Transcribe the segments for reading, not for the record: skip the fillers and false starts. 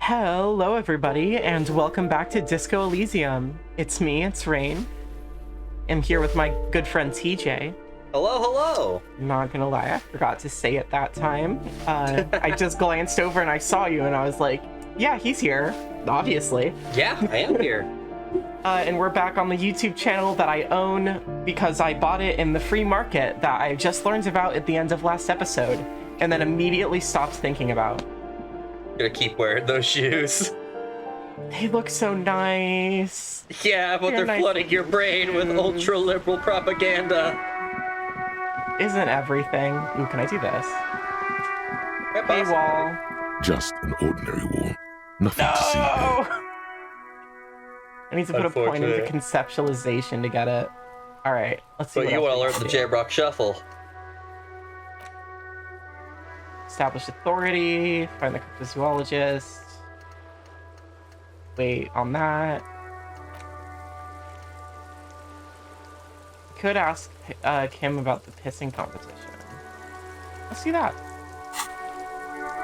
Hello everybody, and welcome back to Disco Elysium. It's me, it's Raine. I'm here with my good friend TJ. Hello, hello! Not gonna lie, I forgot to say it that time. I just glanced over and I saw you and I was like, yeah, he's here, obviously. Yeah, I am here. And we're back on the YouTube channel that I own because I bought it in the free market that I just learned about at the end of last episode, and then immediately stopped thinking about. Gonna keep wearing those shoes. They look so nice. Yeah, but they're nice. flooding your brain with ultra-liberal propaganda. Isn't everything? Ooh, can I do this? Yep, Hey, awesome. wall. Just an ordinary wall. Nothing to see here. No! I need to put a point into Unfortunate. conceptualization to get it. Alright, let's see But what you else want we to learn can the do. Jamrock Shuffle. Establish authority, find the cryptozoologist. Wait on that. Could ask Kim about the pissing competition. Let's do that.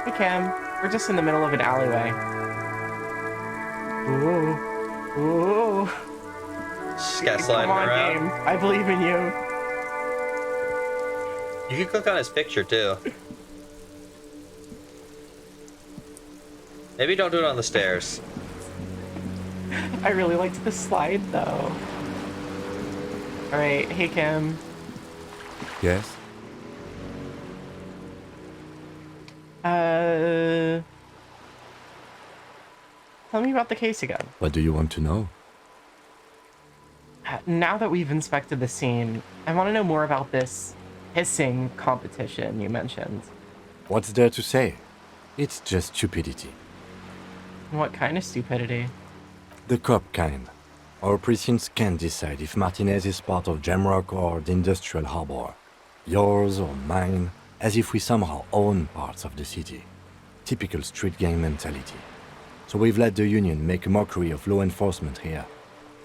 Hey Kim, we're just in the middle of an alleyway. Ooh. Ooh. Just gotta Come slide on, around. game. I believe in you. You can click on his picture too. Maybe don't do it on the stairs. I really liked the slide though. Alright, hey Kim. Yes? Tell me about the case again. What do you want to know? Now that we've inspected the scene, I want to know more about this hissing competition you mentioned. What's there to say? It's just stupidity. What kind of stupidity? The cop kind. Our precincts can't decide if Martinez is part of Jamrock or the industrial harbor. Yours or mine, as if we somehow own parts of the city. Typical street gang mentality. So we've let the union make a mockery of law enforcement here.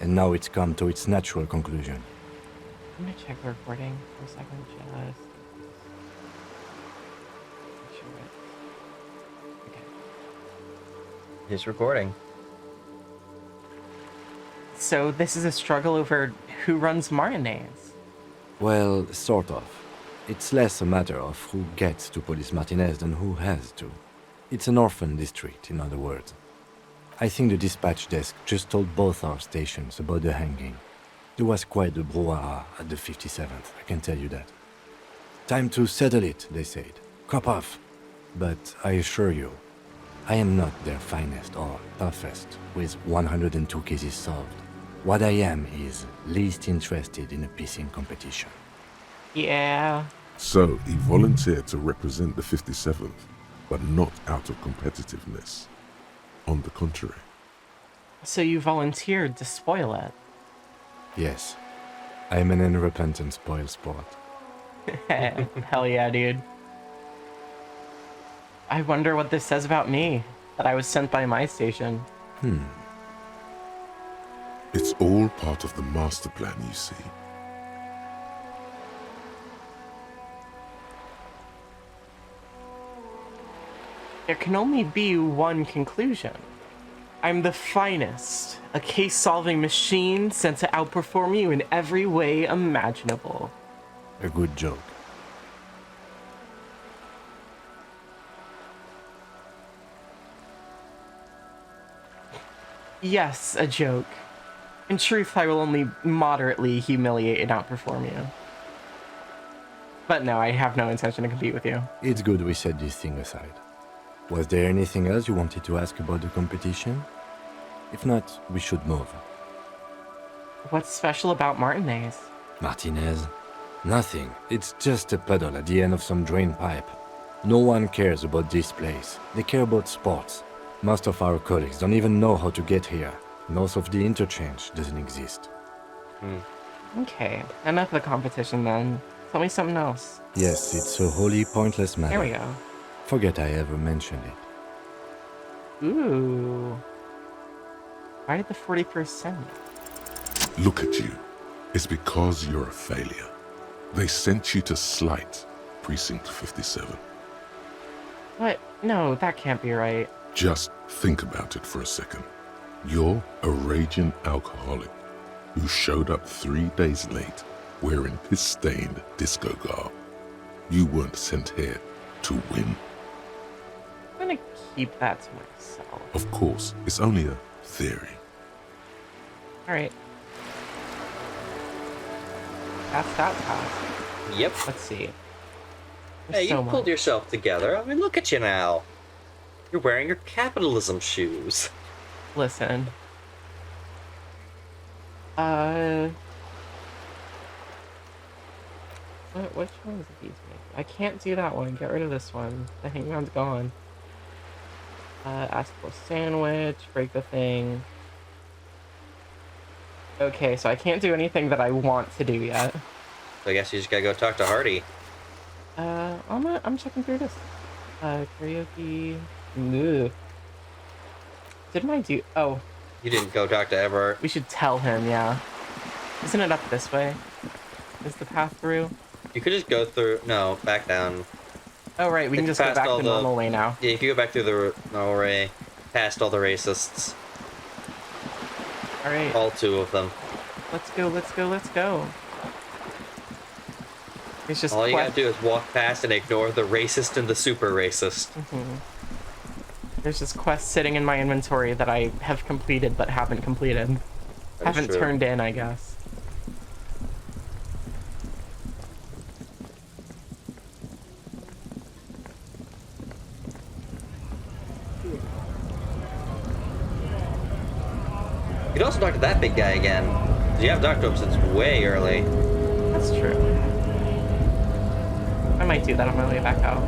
And now it's come to its natural conclusion. I'm gonna check the recording for a second, just... make sure it's... Okay. He's recording. So this is a struggle over who runs Martinez. Well, sort of. It's less a matter of who gets to police Martinez than who has to. It's an orphan district, in other words. I think the dispatch desk just told both our stations about the hanging. There was quite the brouhaha at the 57th, I can tell you that. Time to settle it, they said. Cop off. But I assure you, I am not their finest or toughest with 102 cases solved. What I am is least interested in a pissing competition. Yeah. So, he volunteered to represent the 57th, but not out of competitiveness. On the contrary. So you volunteered to spoil it. Yes, I am an unrepentant spoil sport. Hell yeah, dude. I wonder what this says about me, that I was sent by my station. It's all part of the master plan, you see. There can only be one conclusion. I'm the finest, a case-solving machine sent to outperform you in every way imaginable. A good joke. Yes, a joke. In truth, I will only moderately humiliate and outperform you. But no, I have no intention to compete with you. It's good we set this thing aside. Was there anything else you wanted to ask about the competition? If not, we should move. What's special about Martinez? Martinez? Nothing. It's just a puddle at the end of some drain pipe. No one cares about this place. They care about sports. Most of our colleagues don't even know how to get here. North of the interchange doesn't exist. Okay, enough of the competition then. Tell me something else. Yes, it's a wholly pointless matter. There we go. Forget I ever mentioned it. Ooh. Why did the 41st send me? Look at you. It's because you're a failure. They sent you to slight Precinct 57. What? No, that can't be right. Just think about it for a second. You're a raging alcoholic who showed up 3 days late wearing piss-stained disco garb. You weren't sent here to win. I'm gonna keep that to myself. Of course, it's only a theory. Alright. That's that task. Yep. Let's see. There's Hey, you so pulled much. yourself together. I mean, look at you now. You're wearing your capitalism shoes. Listen. Which one's the beat make? I can't do that one. Get rid of this one. The hangman's gone. Ask for a sandwich. Break the thing. Okay, so I can't do anything that I want to do yet. So I guess you just gotta go talk to Hardy. I'm checking through this. Karaoke. Ugh. Didn't I do? Oh, You didn't go talk to Everett. we should tell him. Yeah. Isn't it up this way? Is the path through? You could just go through. No, back down. Oh right, we can It's just go past back all the the- normal way now. Yeah, you can go back through the normal way, past all the racists. All right, All 2 of them. let's go. Let's go. Let's go. It's just All you gotta quest- do is walk past and ignore the racist and the super racist. There's this quest sitting in my inventory that I have completed but haven't completed. That is Haven't true. turned in, I guess. You could also talk to that big guy again. 'Cause you haven't talked to him since way early. That's true. I might do that on my way back out.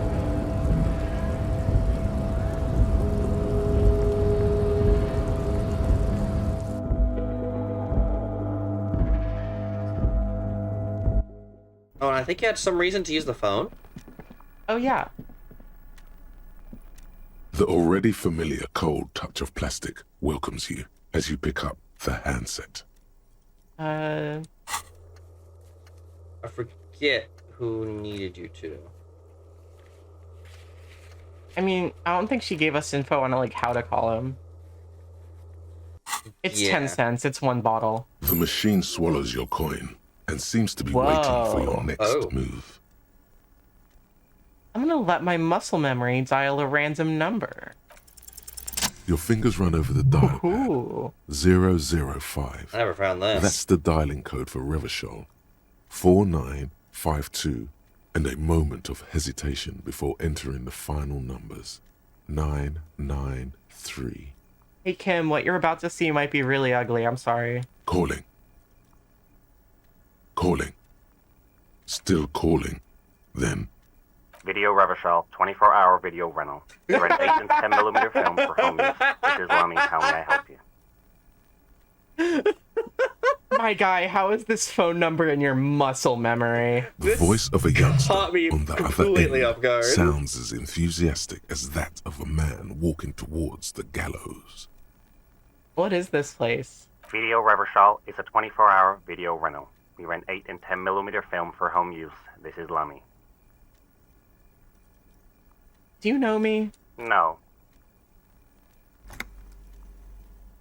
Oh, and I think you had some reason to use the phone. Oh yeah. The already familiar cold touch of plastic welcomes you as you pick up the handset. I forget who needed you to. I mean, I don't think she gave us info on like how to call him. It's Yeah. 10 cents. It's 1 bottle. The machine swallows your coin and seems to be waiting for Whoa. your next Oh. move. I'm gonna let my muscle memory dial a random number. Your fingers run over the dial pad. Ooh. 005. I never found this. That's the dialing code for Revachol. 4952, and a moment of hesitation before entering the final numbers. 993. Hey Kim, what you're about to see might be really ugly. I'm sorry. Calling. Calling. Still calling. Then Video Revachol, 24-hour video rental. You're an 8 and 10mm film for home use. This is Lummy. How may I help you? My guy, how is this phone number in your muscle memory? the This voice of a youngster caught me on the other completely end off guard. sounds as enthusiastic as that of a man walking towards the gallows. What is this place? Video Revachol is a 24-hour video rental. We rent 8 and 10mm film for home use. This is Lummy. Do you know me? No.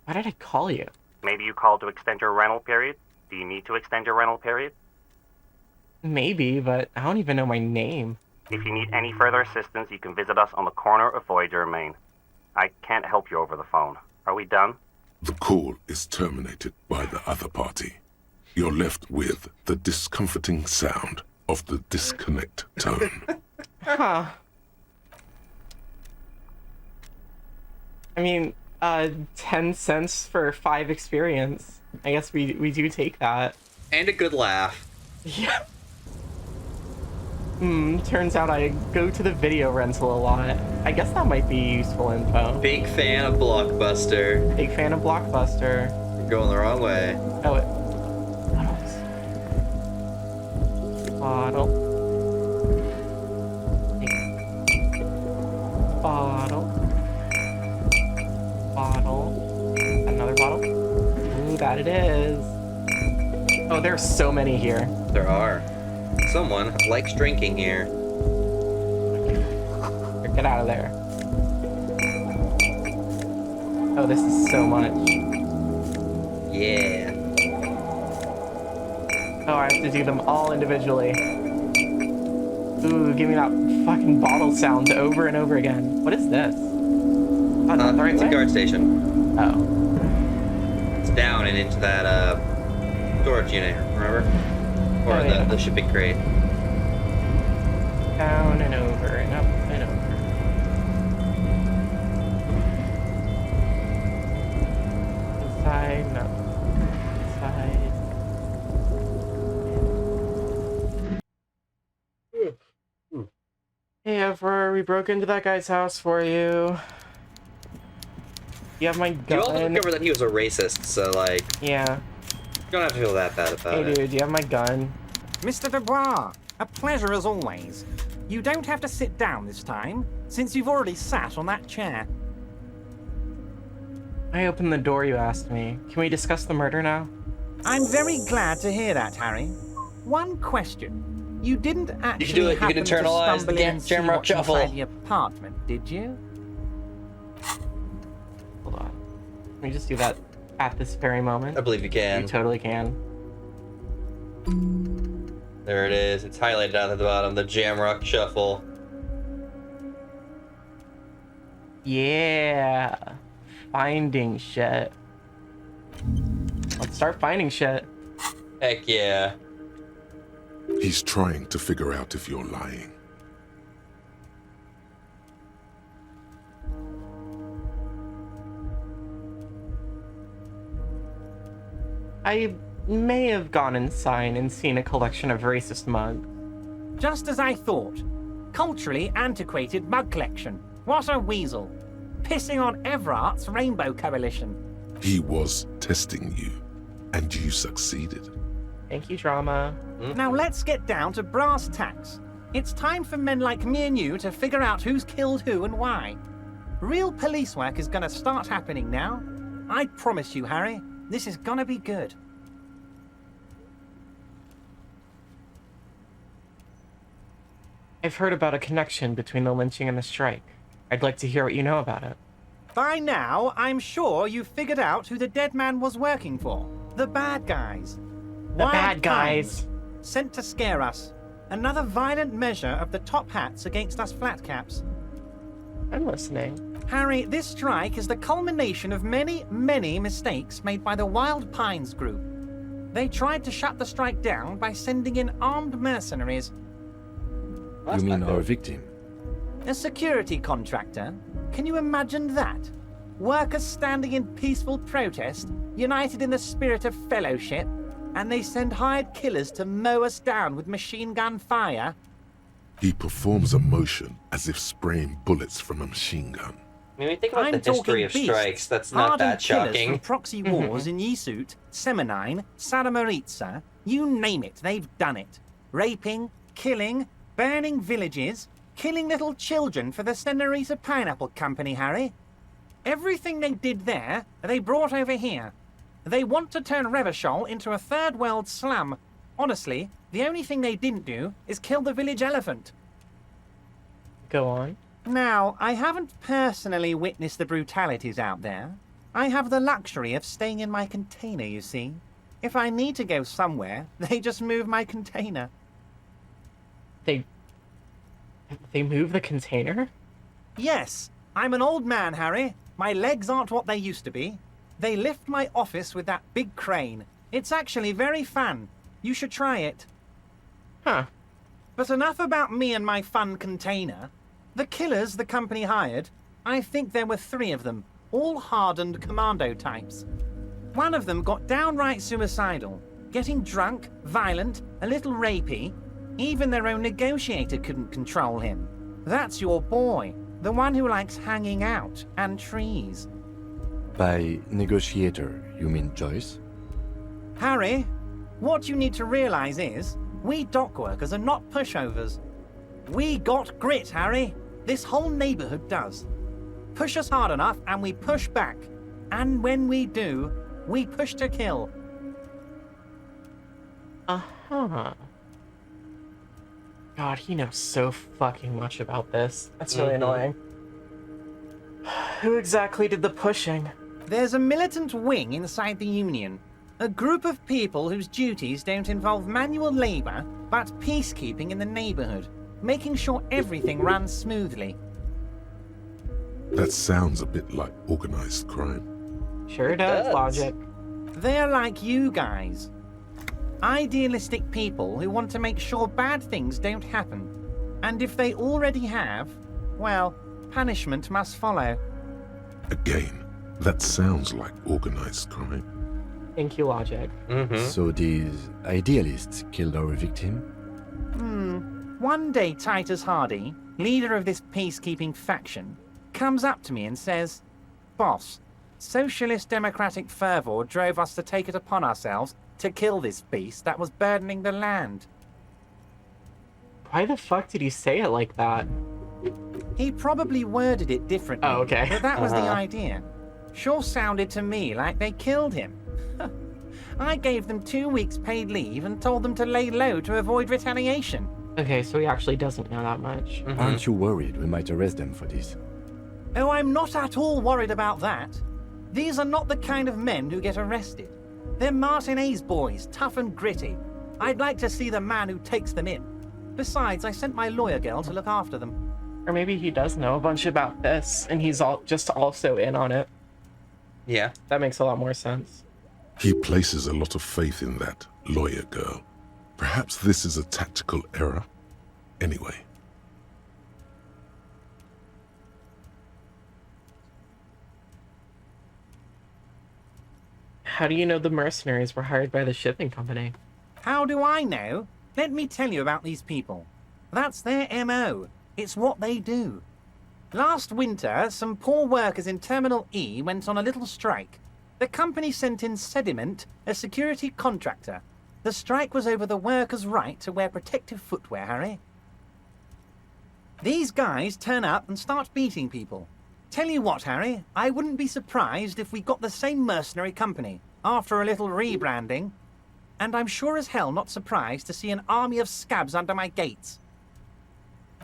Why did I call you? Maybe you called to extend your rental period? Do you need to extend your rental period? Maybe, but I don't even know my name. If you need any further assistance, you can visit us on the corner of Voyager and Main. I can't help you over the phone. Are we done? The call is terminated by the other party. You're left with the discomforting sound of the disconnect tone. Huh. I mean, 10 cents for 5 experience. I guess we do take that. And a good laugh. Yeah. Turns out I go to the video rental a lot. I guess that might be useful info. Big fan of Blockbuster. Big fan of Blockbuster. You're going the wrong way. Oh, it. Bottles. Bottle. Bottle. Another bottle. Ooh, that it is. Oh, there's so many here. There are. Someone likes drinking here. Get out of there. Oh, this is so much. Yeah. Oh, I have to do them all individually. Ooh, give me that fucking bottle sound over and over again. What is this? Oh, not the right It's a way? guard station. Oh. It's down and into that storage unit, remember? Or Oh, yeah. the shipping crate. Down and over and up and over. Inside and up. Inside. Hey, Ever, we broke into that guy's house for you. You have my gun. You also discovered that he was a racist, so, like, Yeah. you don't have to feel that bad about Hey, it. dude, you have my gun. Mr. Dubois, a pleasure as always. You don't have to sit down this time, since you've already sat on that chair. I opened the door you asked me. Can we discuss the murder now? I'm very glad to hear that, Harry. One question. You didn't actually do it, you can happen to internalize the stumble in and see camera what's shuffle. inside the apartment, did you? Hold on. Let me just do that at this very moment. I believe you You can. totally can. There it is. It's highlighted down at the bottom. The Jamrock Shuffle. Yeah. Finding shit. Let's start finding shit. Heck yeah. He's trying to figure out if you're lying. I may have gone inside and seen a collection of racist mugs. Just as I thought. Culturally antiquated mug collection. What a weasel. Pissing on Everart's Rainbow Coalition. He was testing you, and you succeeded. Thank you, drama. Now let's get down to brass tacks. It's time for men like me and you to figure out who's killed who and why. Real police work is gonna start happening now. I promise you, Harry, this is gonna be good. I've heard about a connection between the lynching and the strike. I'd like to hear what you know about it. By now, I'm sure you've figured out who the dead man was working for. The bad guys. The Wild bad Pines, guys. sent to scare us. Another violent measure of the top hats against us flatcaps. I'm listening. Harry, this strike is the culmination of many, many mistakes made by the Wild Pines group. They tried to shut the strike down by sending in armed mercenaries. You mean our victim? A security contractor? Can you imagine that? Workers standing in peaceful protest, united in the spirit of fellowship, and they send hired killers to mow us down with machine gun fire? He performs a motion as if spraying bullets from a machine gun. I mean, think about I'm the history talking of beasts, strikes. That's not hardened that killers shocking. from proxy wars in Yisut, Semenine, Sadamoritsa, you name it, they've done it. Raping, killing, burning villages, killing little children for the Senorita Pineapple Company, Harry. Everything they did there, they brought over here. They want to turn Revachol into a third world slum. Honestly, the only thing they didn't do is kill the village elephant. Go on. Now, I haven't personally witnessed the brutalities out there. I have the luxury of staying in my container, you see. If I need to go somewhere, they just move my container. They move the container? Yes, I'm an old man, Harry. My legs aren't what they used to be. They lift my office with that big crane. It's actually very fun. You should try it. Huh. But enough about me and my fun container. The killers the company hired, I think there were 3 of them, all hardened commando types. One of them got downright suicidal, getting drunk, violent, a little rapey. Even their own negotiator couldn't control him. That's your boy, the one who likes hanging out and trees. By negotiator, you mean Joyce? Harry, what you need to realize is, we dock workers are not pushovers. We got grit, Harry. This whole neighborhood does. Push us hard enough and we push back. And when we do, we push to kill. Uh-huh. God, he knows so fucking much about this. That's really annoying. Who exactly did the pushing? There's a militant wing inside the Union. A group of people whose duties don't involve manual labour, but peacekeeping in the neighbourhood, making sure everything runs smoothly. That sounds a bit like organized crime. Sure does, Logic. They're like you guys. Idealistic people who want to make sure bad things don't happen. And if they already have, well, punishment must follow. Again, that sounds like organized crime. Thank you, Logic. So these idealists killed our victim? One day Titus Hardy, leader of this peacekeeping faction, comes up to me and says, "Boss, socialist democratic fervor drove us to take it upon ourselves to kill this beast that was burdening the land." Why the fuck did he say it like that? He probably worded it differently. Oh, okay. But that was the idea. Sure sounded to me like they killed him. I gave them 2 weeks paid leave and told them to lay low to avoid retaliation. Okay, so he actually doesn't know that much. Aren't you worried we might arrest them for this? Oh, I'm not at all worried about that. These are not the kind of men who get arrested. They're Martinez boys, tough and gritty. I'd like to see the man who takes them in. Besides, I sent my lawyer girl to look after them. Or maybe he does know a bunch about this, and he's just also in on it. Yeah. That makes a lot more sense. He places a lot of faith in that lawyer girl. Perhaps this is a tactical error. Anyway. How do you know the mercenaries were hired by the shipping company? How do I know? Let me tell you about these people. That's their MO. It's what they do. Last winter, some poor workers in Terminal E went on a little strike. The company sent in Sediment, a security contractor. The strike was over the workers' right to wear protective footwear, Harry. These guys turn up and start beating people. Tell you what, Harry, I wouldn't be surprised if we got the same mercenary company after a little rebranding. And I'm sure as hell not surprised to see an army of scabs under my gates.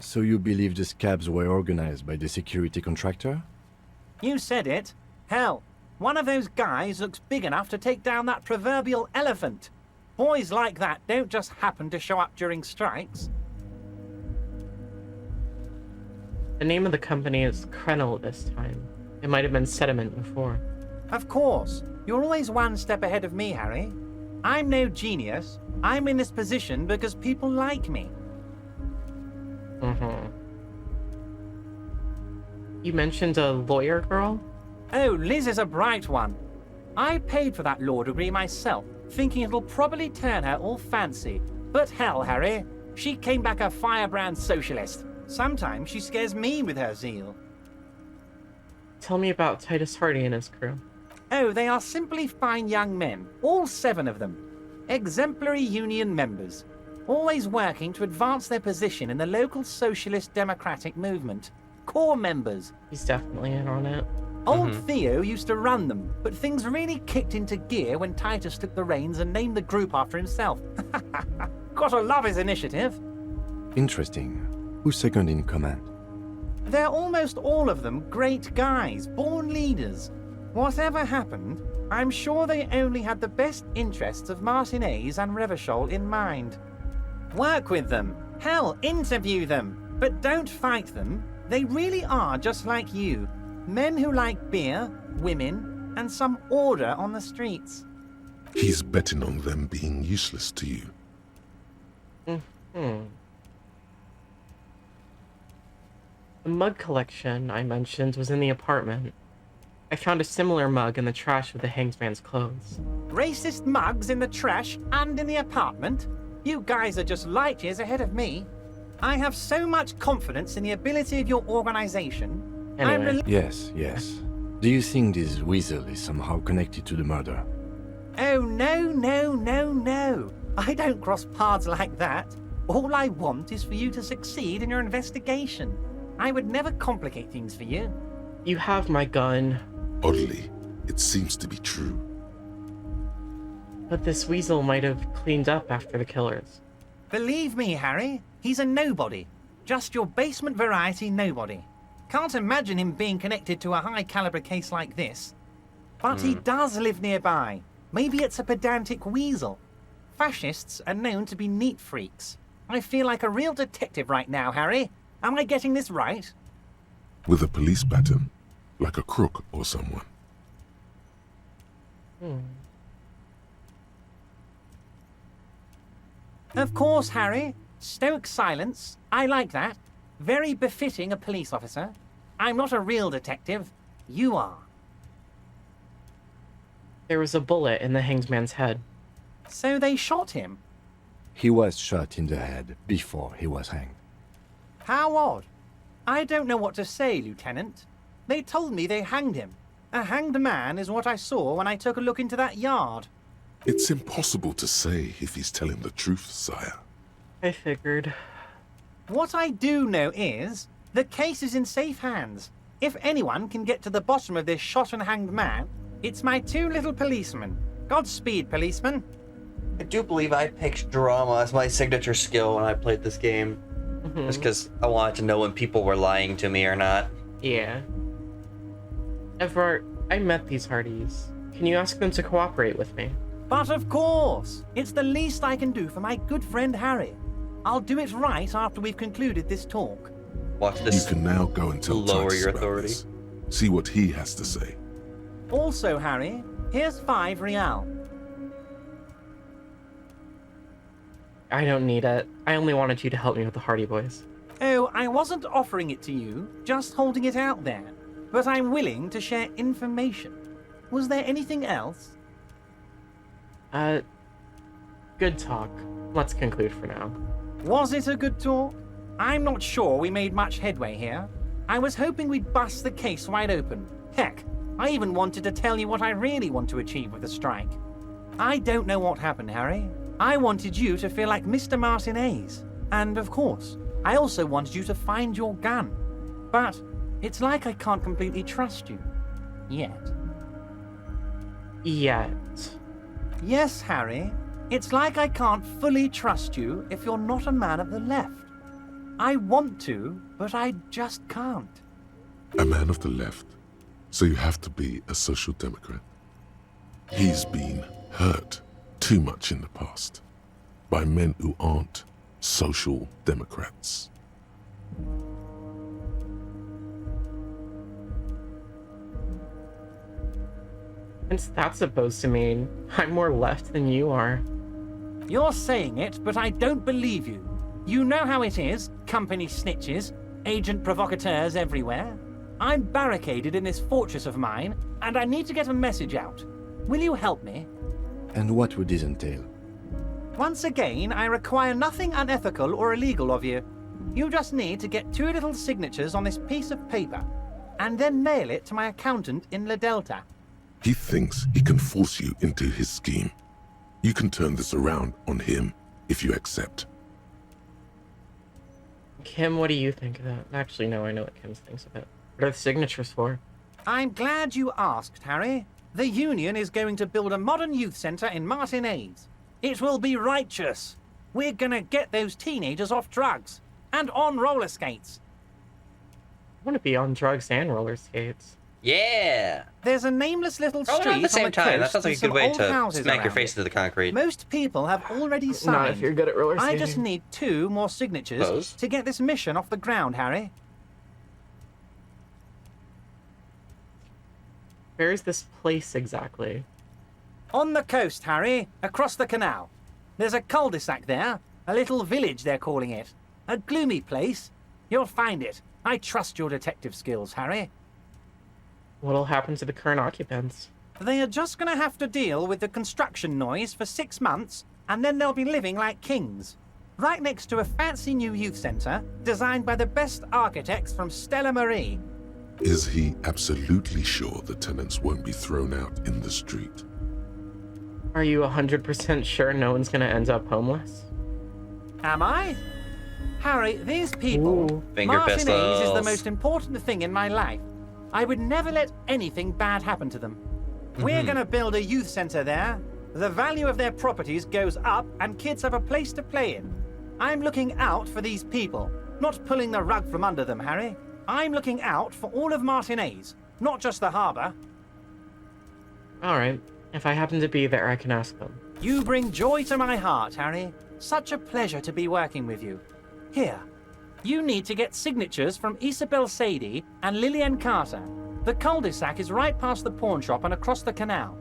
So you believe the scabs were organized by the security contractor? You said it. Hell, one of those guys looks big enough to take down that proverbial elephant. Boys like that don't just happen to show up during strikes. The name of the company is Krenel this time. It might have been Sediment before. Of course. You're always one step ahead of me, Harry. I'm no genius. I'm in this position because people like me. You mentioned a lawyer girl? Oh, Liz is a bright one. I paid for that law degree myself, thinking it'll probably turn her all fancy. But hell, Harry, she came back a firebrand socialist. Sometimes she scares me with her zeal. Tell me about Titus Hardy and his crew. Oh, they are simply fine young men, all 7 of them. Exemplary union members, always working to advance their position in the local socialist democratic movement. Core members. He's definitely in on it. Old Theo used to run them, but things really kicked into gear when Titus took the reins and named the group after himself. Gotta love his initiative. Interesting. Who's second in command? They're almost all of them great guys, born leaders. Whatever happened, I'm sure they only had the best interests of Martinez and Revachol in mind. Work with them. Hell, interview them. But don't fight them. They really are just like you. Men who like beer, women, and some order on the streets. He's betting on them being useless to you. The mug collection I mentioned was in the apartment. I found a similar mug in the trash of the hanged man's clothes. Racist mugs in the trash and in the apartment? You guys are just light years ahead of me. I have so much confidence in the ability of your organization. Anyway. Yes. Do you think this weasel is somehow connected to the murder? Oh, no. I don't cross paths like that. All I want is for you to succeed in your investigation. I would never complicate things for you. You have my gun, Oddly, it seems to be true. but this weasel might have cleaned up after the killers. Believe me, Harry, he's a nobody. Just your basement variety nobody. Can't imagine him being connected to a high-caliber case like this. But he does live nearby. Maybe it's a pedantic weasel. Fascists are known to be neat freaks. I feel like a real detective right now, Harry. Am I getting this right? With a police baton, like a crook or someone. Of course, Harry. Stoic silence. I like that. Very befitting a police officer. I'm not a real detective. You are. There was a bullet in the hanged man's head. So they shot him. He was shot in the head before he was hanged. How odd. I don't know what to say, Lieutenant. They told me they hanged him. A hanged man is what I saw when I took a look into that yard. It's impossible to say if he's telling the truth, sire. I figured. What I do know is, the case is in safe hands. If anyone can get to the bottom of this shot and hanged man, it's my two little policemen. Godspeed, policeman. I do believe I picked drama as my signature skill when I played this game. Just because I wanted to know when people were lying to me or not. Yeah. Everard, I met these Hardys. Can you ask them to cooperate with me? But of course, it's the least I can do for my good friend Harry. I'll do it right after we've concluded this talk. Watch You this. can now go and tell Lower Titus your about authority. this. See what he has to say. Also, Harry, here's 5 real. I don't need it. I only wanted you to help me with the Hardy Boys. Oh, I wasn't offering it to you, just holding it out there. But I'm willing to share information. Was there anything else? Good talk. Let's conclude for now. Was it a good talk? I'm not sure we made much headway here. I was hoping we'd bust the case wide open. Heck, I even wanted to tell you what I really want to achieve with the strike. I don't know what happened, Harry. I wanted you to feel like Mr. Martinez. And of course, I also wanted you to find your gun. But it's like I can't completely trust you. Yet. Yet. Yes, Harry. It's like I can't fully trust you if you're not a man of the left. I want to, but I just can't. A man of the left, so you have to be a social democrat. He's been hurt too much in the past by men who aren't social democrats. What's that supposed to mean? I'm more left than you are. You're saying it, but I don't believe you. You know how it is, company snitches, agent provocateurs everywhere. I'm barricaded in this fortress of mine, and I need to get a message out. Will you help me? And what would this entail? Once again, I require nothing unethical or illegal of you. You just need to get 2 little signatures on this piece of paper, and then mail it to my accountant in La Delta. He thinks he can force you into his scheme. You can turn this around on him if you accept. Kim, what do you think of that? Actually, no, I know what Kim thinks of it. What are the signatures for? I'm glad you asked, Harry. The Union is going to build a modern youth centre in Martinez. It will be righteous. We're gonna get those teenagers off drugs and on roller skates. I want to be on drugs and roller skates. Yeah! There's a nameless little Probably street around the same on the time. That coast sounds like with a good some way old to houses smack your around face it. into the concrete. Most people have already Not signed. if you're good at roller I skating. just need 2 more signatures Suppose. to get this mission off the ground, Harry. Where is this place exactly? On the coast, Harry, across the canal. There's a cul-de-sac there, a little village they're calling it. A gloomy place. You'll find it. I trust your detective skills, Harry. What'll happen to the current occupants? They are just gonna have to deal with the construction noise for 6 months, and then they'll be living like kings. Right next to a fancy new youth centre, designed by the best architects from Stella Marie. Is he absolutely sure the tenants won't be thrown out in the street? Are you 100% sure no one's gonna end up homeless? Am I? Harry, these people, Ooh. Finger Martinez is the pistols. most important thing in my life. I would never let anything bad happen to them. We're gonna build a youth centre there. The value of their properties goes up and kids have a place to play in. I'm looking out for these people, not pulling the rug from under them, Harry. I'm looking out for all of Martinez, not just the harbour. Alright. If I happen to be there, I can ask them. You bring joy to my heart, Harry. Such a pleasure to be working with you. Here, you need to get signatures from Isabel Sadie and Lillian Carter. The cul-de-sac is right past the pawn shop and across the canal.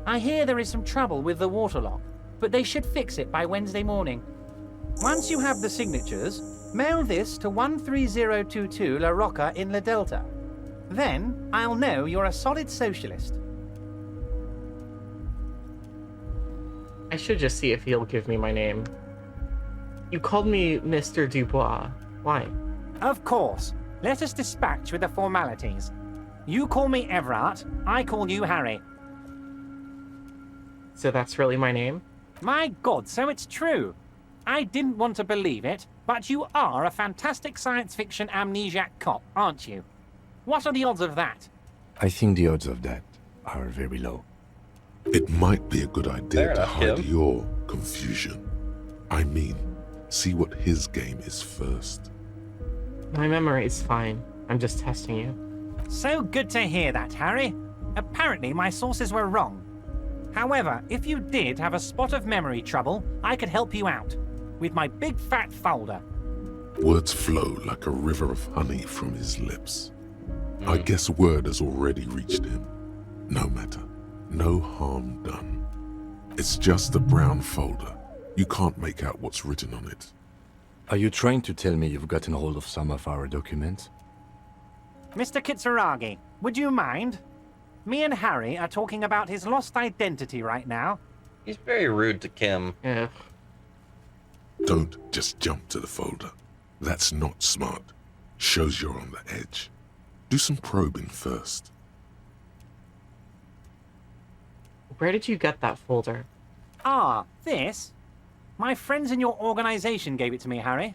I hear there is some trouble with the waterlock, but they should fix it by Wednesday morning. Once you have the signatures, mail this to 13022 La Rocca in La Delta. Then I'll know you're a solid socialist. I should just see if he'll give me my name. You called me Mr. Dubois. Why? Of course. Let us dispatch with the formalities. You call me Everard, I call you Harry. So that's really my name? My God, so it's true. I didn't want to believe it, but you are a fantastic science fiction amnesiac cop, aren't you? What are the odds of that? I think the odds of that are very low. It might be a good Fair idea to enough, hide Kim. your confusion. I mean, see what his game is first. My memory is fine. I'm just testing you. So good to hear that, Harry. Apparently my sources were wrong. However, if you did have a spot of memory trouble, I could help you out. With my big fat folder. Words flow like a river of honey from his lips. I guess word has already reached him. No matter. No harm done. It's just a brown folder. You can't make out what's written on it. Are you trying to tell me you've gotten hold of some of our documents? Mr. Kitsuragi, would you mind? Me and Harry are talking about his lost identity right now. He's very rude to Kim. Ugh. Don't just jump to the folder. That's not smart. Shows you're on the edge. Do some probing first. Where did you get that folder? Ah, this? My friends in your organization gave it to me, Harry.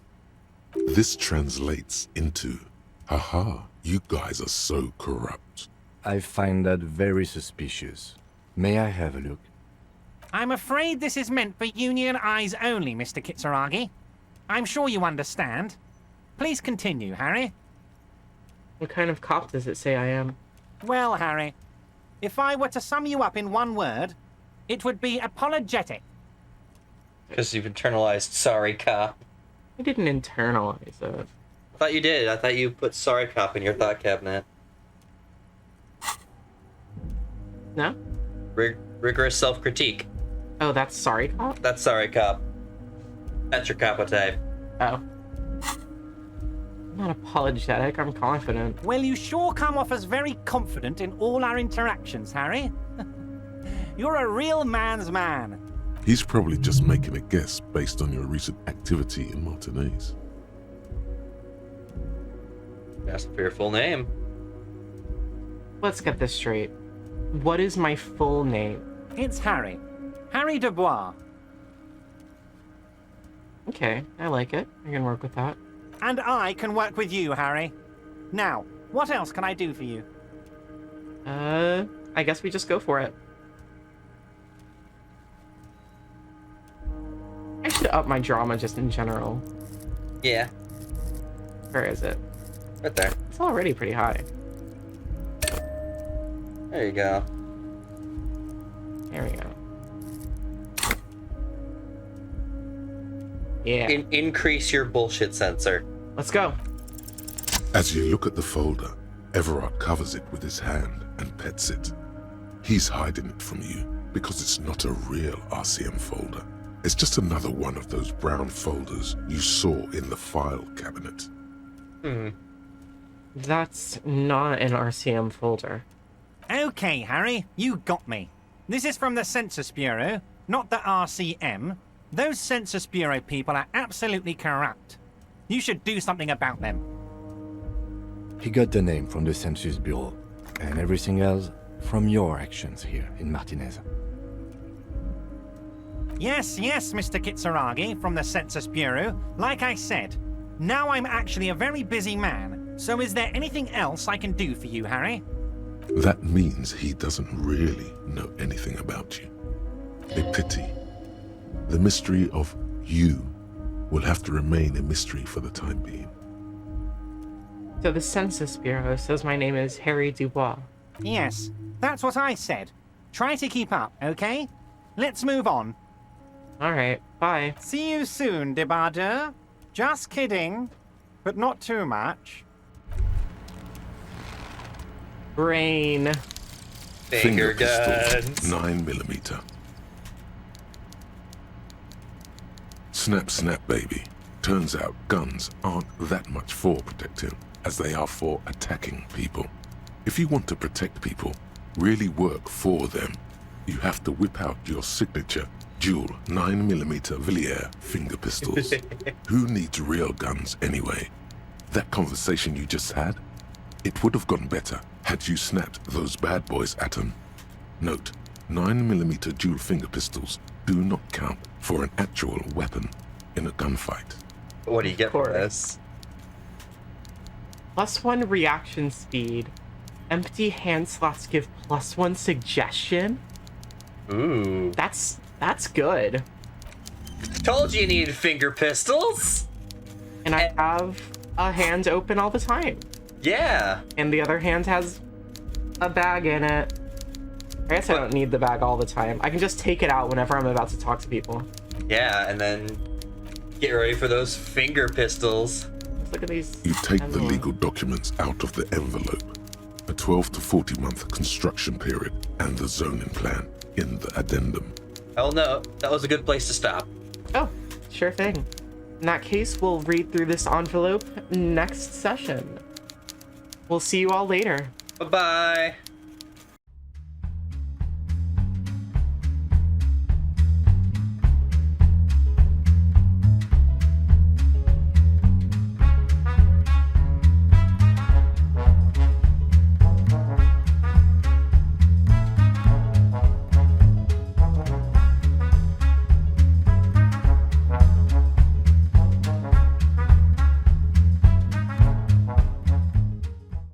This translates into, haha, you guys are so corrupt. I find that very suspicious. May I have a look? I'm afraid this is meant for union eyes only, Mr. Kitsuragi. I'm sure you understand. Please continue, Harry. What kind of cop does it say I am? Well, Harry, if I were to sum you up in one word, it would be apologetic. Because you've internalized sorry cop. I didn't internalize it. I thought you did. I thought you put sorry cop in your thought cabinet. No? Rigorous self-critique. Oh, that's sorry cop? That's sorry cop. That's your capo type. Oh. I'm not apologetic, I'm confident. Well, you sure come off as very confident in all our interactions, Harry. You're a real man's man. He's probably just making a guess based on your recent activity in Martinez. Ask for your full name. Let's get this straight. What is my full name? It's Harry. Harry Dubois. Okay, I like it. I can work with that. And I can work with you, Harry. Now, what else can I do for you? I guess we just go for it. I should up my drama just in general. Yeah, Where is it? right there. It's already pretty high. There you go. There we go. Yeah, Increase your bullshit sensor. let's go. As you look at the folder, Everard covers it with his hand and pets it. He's hiding it from you because it's not a real RCM folder. It's just another one of those brown folders you saw in the file cabinet. That's not an RCM folder. Okay, Harry, you got me. This is from the Census Bureau, not the RCM. Those Census Bureau people are absolutely corrupt. You should do something about them. He got the name from the Census Bureau, and everything else from your actions here in Martinez. Yes, Mr. Kitsuragi from the Census Bureau. Like I said, now I'm actually a very busy man, so is there anything else I can do for you, Harry? That means he doesn't really know anything about you. A pity. The mystery of you will have to remain a mystery for the time being. So the Census Bureau says my name is Harry Dubois. Yes, that's what I said. Try to keep up, okay? Let's move on. All right, bye. See you soon, debardeur. Just kidding, but not too much. Raine. Finger pistol, guns. 9mm. Snap, snap, baby. Turns out guns aren't that much for protecting as they are for attacking people. If you want to protect people, really work for them, you have to whip out your signature dual 9mm Villiers finger pistols. Who needs real guns anyway? That conversation you just had? It would have gone better had you snapped those bad boys at them. Note, 9mm dual finger pistols do not count for an actual weapon in a gunfight. What do you get Of for course. this? +1 reaction speed. Empty hand slots give +1 suggestion. Ooh. That's good. Told you needed finger pistols. And I have a hand open all the time. Yeah. And the other hand has a bag in it. I guess I don't need the bag all the time. I can just take it out whenever I'm about to talk to people. Yeah, and then get ready for those finger pistols. Look at these. You take the envelopes. legal documents out of the envelope, a 12 to 40 month construction period, and the zoning plan in the addendum. Hell no, that was a good place to stop. Oh, sure thing. In that case, we'll read through this envelope next session. We'll see you all later. Bye-bye.